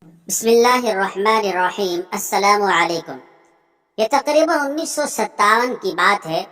بسم اللہ الرحمن الرحیم۔ السلام علیکم۔ یہ تقریباً 1957 کی بات ہے۔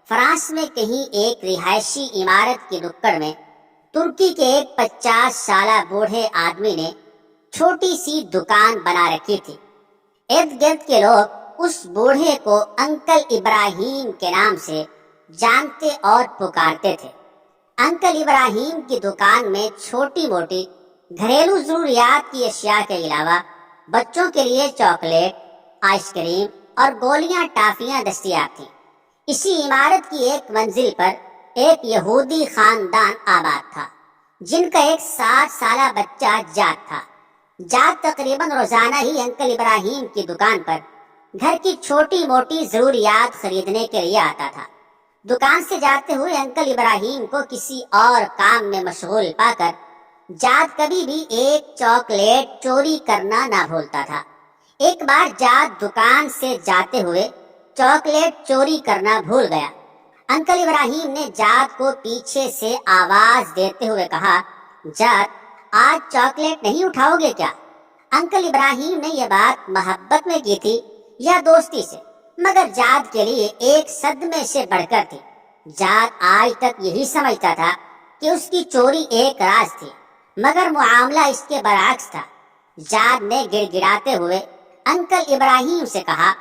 فرانس میں کہیں ایک رہائشی عمارت کی نکڑ میں ترکی کے ایک 50 سالہ بوڑھے آدمی نے چھوٹی سی دکان بنا رکھی تھی۔ ارد گرد کے لوگ اس بوڑھے کو انکل ابراہیم کے نام سے جانتے اور پکارتے تھے۔ انکل ابراہیم کی دکان میں چھوٹی موٹی گھریلو ضروریات کی اشیاء کے علاوہ بچوں کے لیے چاکلیٹ، آئس کریم اور گولیاں ٹافیاں دستیاب تھیں۔ اسی عمارت کی ایک منزل پر ایک یہودی خاندان آباد تھا جن کا ایک 60 سالہ بچہ جاد تھا۔ جاد تقریباً روزانہ ہی انکل ابراہیم کی دکان پر گھر کی چھوٹی موٹی ضروریات خریدنے کے لیے آتا تھا۔ دکان سے جاتے ہوئے انکل ابراہیم کو کسی اور کام میں مشغول پا کر جاد کبھی بھی ایک چاکلیٹ چوری کرنا نہ بھولتا تھا۔ ایک بار جاد دکان سے جاتے ہوئے چاکلیٹ چوری کرنا بھول گیا۔ انکل ابراہیم نے جاد کو پیچھے سے آواز دیتے ہوئے کہا، جاد آج چاکلیٹ نہیں اٹھاؤ گے کیا؟ انکل ابراہیم نے یہ بات محبت میں کی تھی یا دوستی سے، مگر جاد کے لیے ایک صدمے سے بڑھ کر تھی۔ جاد آج تک یہی سمجھتا تھا کہ اس کی چوری ایک راز تھی، مگر معاملہ اس کے برعکس تھا۔ جاد نے گڑ گڑاتے ہوئے انکل ابراہیم سے کہا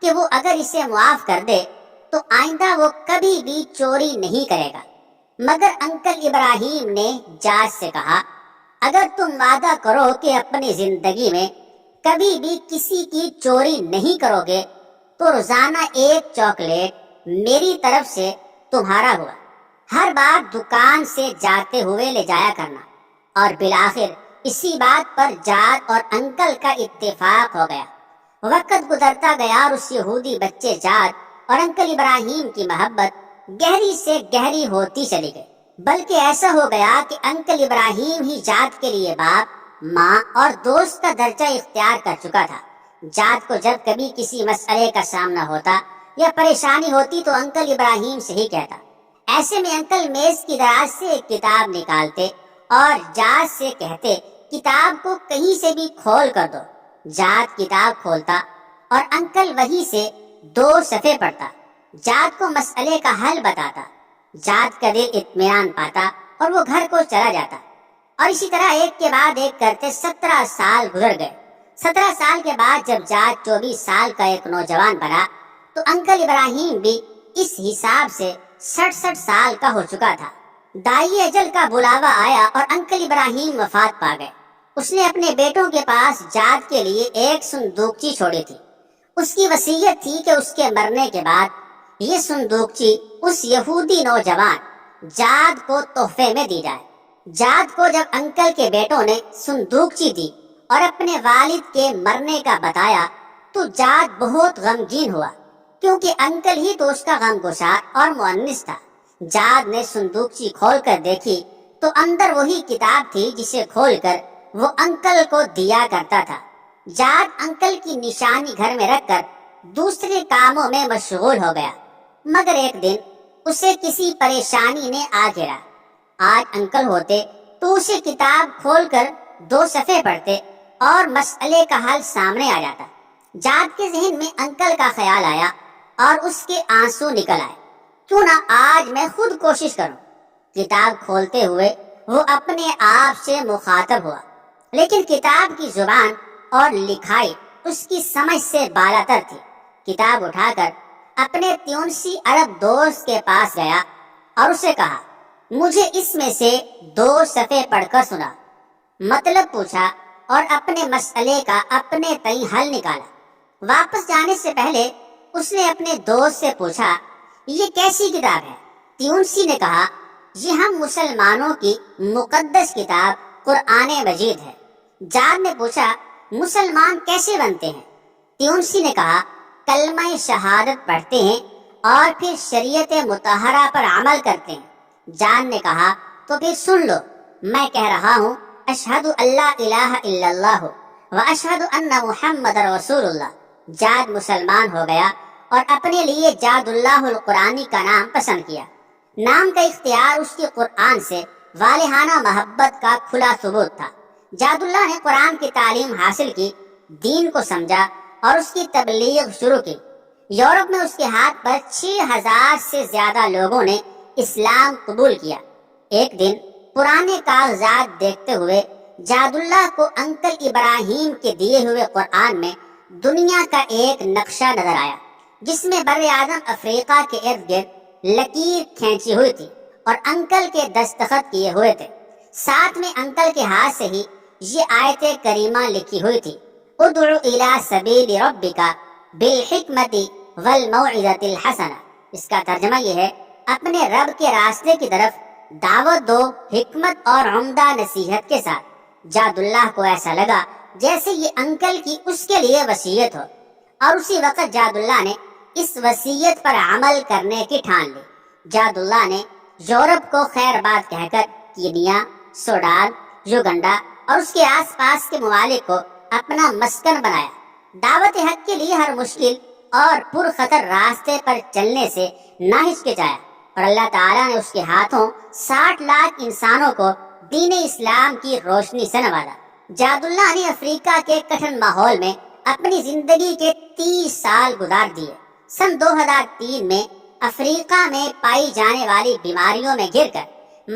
کہ وہ اگر اسے معاف کر دے تو آئندہ وہ کبھی بھی چوری نہیں کرے گا۔ مگر انکل ابراہیم نے جاد سے کہا، اگر تم وعدہ کرو کہ اپنی زندگی میں کبھی بھی کسی کی چوری نہیں کرو گے تو روزانہ ایک چاکلیٹ میری طرف سے تمہارا ہوا، ہر بار دکان سے جاتے ہوئے لے جایا کرنا۔ اور بالآخر اسی بات پر جاد اور انکل کا اتفاق ہو گیا۔ وقت گزرتا گیا اور اس یہودی بچے جاد اور انکل ابراہیم کی محبت گہری سے گہری ہوتی چلی گئی، بلکہ ایسا ہو گیا کہ انکل ابراہیم ہی جاد کے لیے باپ، ماں اور دوست کا درجہ اختیار کر چکا تھا۔ جاد کو جب کبھی کسی مسئلے کا سامنا ہوتا یا پریشانی ہوتی تو انکل ابراہیم سے ہی کہتا۔ ایسے میں انکل میز کی دراز سے ایک کتاب نکالتے اور جاد سے کہتے، کتاب کو کہیں سے بھی کھول کر دو۔ جاد کتاب کھولتا اور انکل وہیں سے 2 صفحے پڑھتا، جاد کو مسئلے کا حل بتاتا۔ جاد کا دل اطمینان پاتا اور وہ گھر کو چلا جاتا۔ اور اسی طرح ایک کے بعد ایک کرتے 17 سال گزر گئے۔ 17 سال کے بعد جب جاد 24 سال کا ایک نوجوان بنا تو انکل ابراہیم بھی اس حساب سے 67 سال کا ہو چکا تھا۔ دائی اجل کا بلاوا آیا اور انکل ابراہیم وفات پا گئے۔ اس نے اپنے بیٹوں کے پاس جاد کے لیے ایک صندوقچی چھوڑی تھی۔ اس کی وصیت تھی کہ اس کے مرنے کے بعد یہ صندوقچی اس یہودی نوجوان جاد کو تحفے میں دی جائے۔ جاد کو جب انکل کے بیٹوں نے صندوقچی دی اور اپنے والد کے مرنے کا بتایا تو جاد بہت غمگین ہوا، کیونکہ انکل ہی تو اس کا غم گسار اور مؤنس تھا۔ جاد نے صندوقچی کھول کر دیکھی تو اندر وہی کتاب تھی جسے کھول کر وہ انکل کو دیا کرتا تھا۔ جاد انکل کی نشانی گھر میں رکھ کر دوسرے کاموں میں مشغول ہو گیا، مگر ایک دن اسے کسی پریشانی نے آ گھیرا۔ آج انکل ہوتے تو اسے کتاب کھول کر 2 صفحے پڑھتے اور مسئلے کا حل سامنے آ جاتا۔ جاد کے ذہن میں انکل کا خیال آیا اور اس کے آنسو نکل آئے، کیوں نہ آج میں خود کوشش کروں۔ کتاب کھولتے ہوئے وہ اپنے آپ سے مخاطب ہوا، لیکن کتاب کی زبان اور لکھائی اس کی سمجھ سے بالاتر تھی۔ کتاب اٹھا کر اپنے تیونسی عرب دوست کے پاس گیا اور اسے کہا، مجھے اس میں سے 2 صفحے پڑھ کر سنا۔ مطلب پوچھا اور اپنے مسئلے کا اپنے تئیں حل نکالا۔ واپس جانے سے پہلے اس نے اپنے دوست سے پوچھا، یہ کیسی کتاب ہے؟ تیونسی نے کہا، یہ ہم مسلمانوں کی مقدس کتاب قرآن مجید ہے۔ جاد نے پوچھا، مسلمان کیسے بنتے ہیں؟ تیونسی نے کہا، کلمہ شہادت پڑھتے ہیں اور پھر شریعت مطہرہ پر عمل کرتے ہیں۔ جاد نے کہا، تو پھر سن لو، میں کہہ رہا ہوں، اشہد اللہ الہ الا اللہ و اشہد ان محمد رسول اللہ۔ جاد مسلمان ہو گیا اور اپنے لیے جاد اللہ القرآنی کا نام پسند کیا۔ نام کا اختیار اس کی قرآن سے والہانہ محبت کا کھلا ثبوت تھا۔ جاد اللہ نے قرآن کی تعلیم حاصل کی، دین کو سمجھا اور اس کی تبلیغ شروع کی۔ یورپ میں اس کے ہاتھ پر 6000 سے زیادہ لوگوں نے اسلام قبول کیا۔ ایک دن پرانے کاغذات دیکھتے ہوئے جاد اللہ کو انکل ابراہیم کے دیے ہوئے قرآن میں دنیا کا ایک نقشہ نظر آیا، جس میں بر اعظم افریقہ کے ارد گرد لکیر کھینچی ہوئی تھی اور انکل کے دستخط کیے ہوئے تھے۔ ساتھ میں انکل کے ہاتھ سے ہی یہ آیت کریمہ لکھی ہوئی تھی، ادعو الی سبیل ربک بالحکمت والموعظۃ الحسنہ۔ اس کا ترجمہ یہ ہے، اپنے رب کے راستے کی طرف دعوت دو حکمت اور عمدہ نصیحت کے ساتھ۔ جاد اللہ کو ایسا لگا جیسے یہ انکل کی اس کے لیے وصیت ہو، اور اسی وقت جاد اللہ نے اس وصیت پر عمل کرنے کی ٹھان لی۔ جاد اللہ نے یورپ کو خیر باد کہہ کر کینیا، سوڈان، یوگنڈا اور اس کے آس پاس کے ممالک کو اپنا مسکن بنایا۔ دعوت حق کے لیے ہر مشکل اور پرخطر راستے پر چلنے سے نہ ہچکچایا، اور اللہ تعالیٰ نے اس کے ہاتھوں 60 لاکھ انسانوں کو دین اسلام کی روشنی سے نوازا۔ جاد اللہ نے افریقہ کے کٹھن ماحول میں اپنی زندگی کے 30 سال گزار دیے۔ سن 2003 میں افریقہ میں پائی جانے والی بیماریوں میں گر کر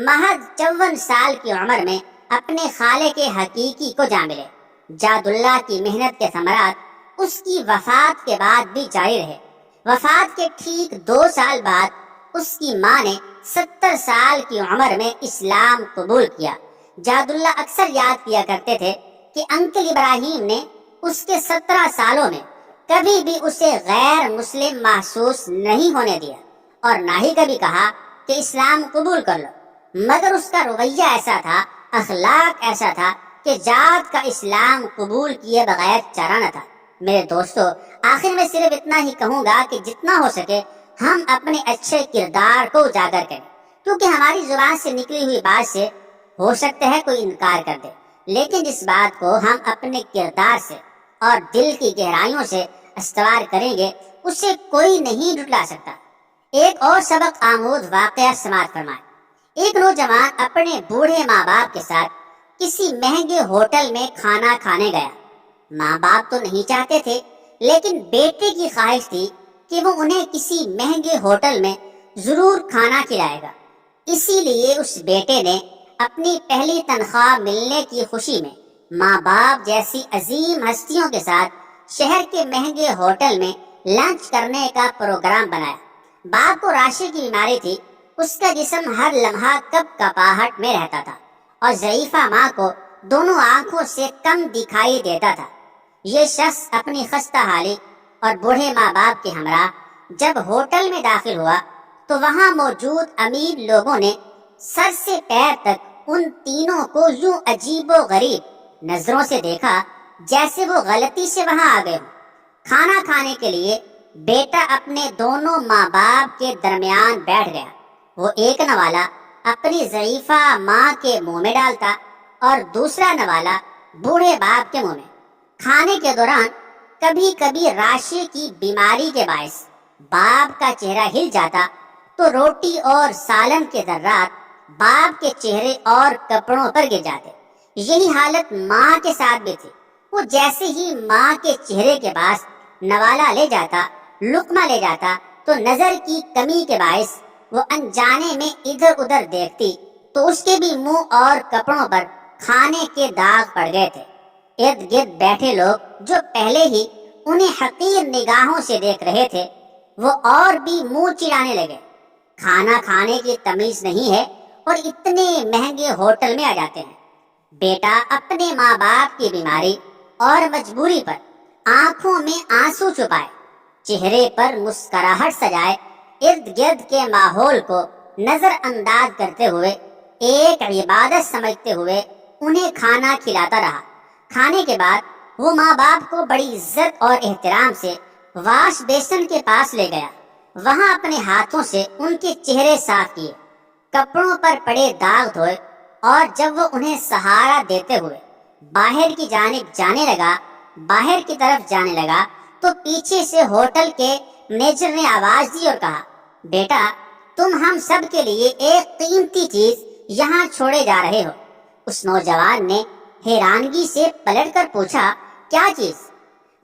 محض 54 سال کی عمر میں اپنے خالق حقیقی کو جا ملے۔ جاد اللہ کی محنت کے ثمرات اس کی وفات کے بعد بھی جاری رہے۔ وفات کے ٹھیک 2 سال بعد اس کی ماں نے 70 سال کی عمر میں اسلام قبول کیا۔ جاد اللہ اکثر یاد کیا کرتے تھے کہ انکل ابراہیم نے اس کے 17 سالوں میں کبھی بھی اسے غیر مسلم محسوس نہیں ہونے دیا، اور نہ ہی کبھی کہا کہ اسلام قبول کر لو، مگر اس کا رویہ ایسا تھا، اخلاق ایسا تھا کہ جاد کا اسلام قبول کیے بغیر چارہ نہ تھا۔ میرے دوستو، آخر میں صرف اتنا ہی کہوں گا کہ جتنا ہو سکے ہم اپنے اچھے کردار کو اجاگر کریں، کیونکہ ہماری زبان سے نکلی ہوئی بات سے ہو سکتا ہے کوئی انکار کر دے، لیکن جس بات کو ہم اپنے کردار سے اور دل کی گہرائیوں سے استوار کریں گے، اسے کوئی نہیں جھٹلا سکتا۔ ایک اور سبق آموز واقعہ سماعت فرمائیں۔ ایک نوجوان اپنے بوڑھے ماں باپ کے ساتھ کسی مہنگے ہوٹل میں کھانا کھانے گیا۔ ماں باپ تو نہیں چاہتے تھے، لیکن بیٹے کی خواہش تھی کہ وہ انہیں کسی مہنگے ہوٹل میں ضرور کھانا کھلائے گا۔ اسی لیے اس بیٹے نے اپنی پہلی تنخواہ ملنے کی خوشی میں ماں باپ جیسی عظیم ہستیوں کے ساتھ شہر کے مہنگے ہوٹل میں لنچ کرنے کا پروگرام بنایا۔ باپ کو راشی کی بیماری تھی، اس کا جسم ہر لمحہ کپ کپاہٹ میں رہتا تھا، اور ضعیفہ ماں کو دونوں آنکھوں سے کم دکھائی دیتا تھا۔ یہ شخص اپنی خستہ حالی اور بوڑھے ماں باپ کے ہمراہ جب ہوٹل میں داخل ہوا تو وہاں موجود امیر لوگوں نے سر سے پیر تک ان تینوں کو یوں عجیب و غریب نظروں سے دیکھا جیسے وہ غلطی سے وہاں آ گئے ہوں۔ کھانا کھانے کے لیے بیٹا اپنے دونوں ماں باپ کے درمیان بیٹھ گیا۔ وہ ایک نوالا اپنی ضعیفہ ماں کے منہ میں ڈالتا اور دوسرا نوالا بوڑھے باپ کے منہ میں۔ کھانے کے دوران کبھی کبھی راشی کی بیماری کے باعث باپ کا چہرہ ہل جاتا تو روٹی اور سالن کے ذرات باپ کے چہرے اور کپڑوں پر گر جاتے۔ یہی حالت ماں کے ساتھ بھی تھی۔ وہ جیسے ہی ماں کے چہرے کے پاس نوالا لے جاتا، لقمہ لے جاتا، تو نظر کی کمی کے باعث وہ انجانے میں ادھر ادھر دیکھتی تو اس کے بھی منہ اور کپڑوں پر کھانے کے داغ پڑ گئے تھے۔ ارد گرد بیٹھے لوگ جو پہلے ہی انہیں حقیر نگاہوں سے دیکھ رہے تھے، وہ اور بھی منہ چڑانے لگے۔ کھانا کھانے کی تمیز نہیں ہے اور اتنے مہنگے ہوٹل میں آ جاتے ہیں۔ بیٹا اپنے ماں باپ کی بیماری اور مجبوری پر آنکھوں میں آنسو چھپائے، چہرے پر مسکراہٹ سجائے، ارد گرد کے ماحول کو نظر انداز کرتے ہوئے، ایک عبادت سمجھتے ہوئے انہیں کھانا کھلاتا رہا۔ کھانے کے بعد وہ ماں باپ کو بڑی عزت اور احترام سے واش بیسن کے پاس لے گیا۔ وہاں اپنے ہاتھوں سے ان کے چہرے صاف کیے، کپڑوں پر پڑے داغ دھوئے، اور جب وہ انہیں سہارا دیتے ہوئے باہر کی جانب جانے لگا، باہر کی طرف جانے لگا، تو پیچھے سے ہوٹل کے مینیجر نے آواز دی اور کہا، بیٹا تم ہم سب کے لیے ایک قیمتی چیز یہاں چھوڑے جا رہے ہو۔ اس نوجوان نے حیرانگی سے پلٹ کر پوچھا کیا چیز؟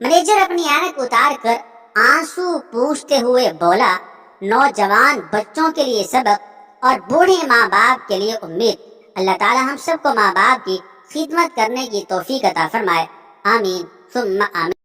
مینیجر اپنی اینک اتار کر آنسو پوچھتے ہوئے بولا نوجوان بچوں کے لیے سبق اور بوڑھے ماں باپ کے لیے امید۔ اللہ تعالی ہم سب کو ماں باپ کی خدمت کرنے کی توفیق عطا فرمائے، آمین ثم آمین۔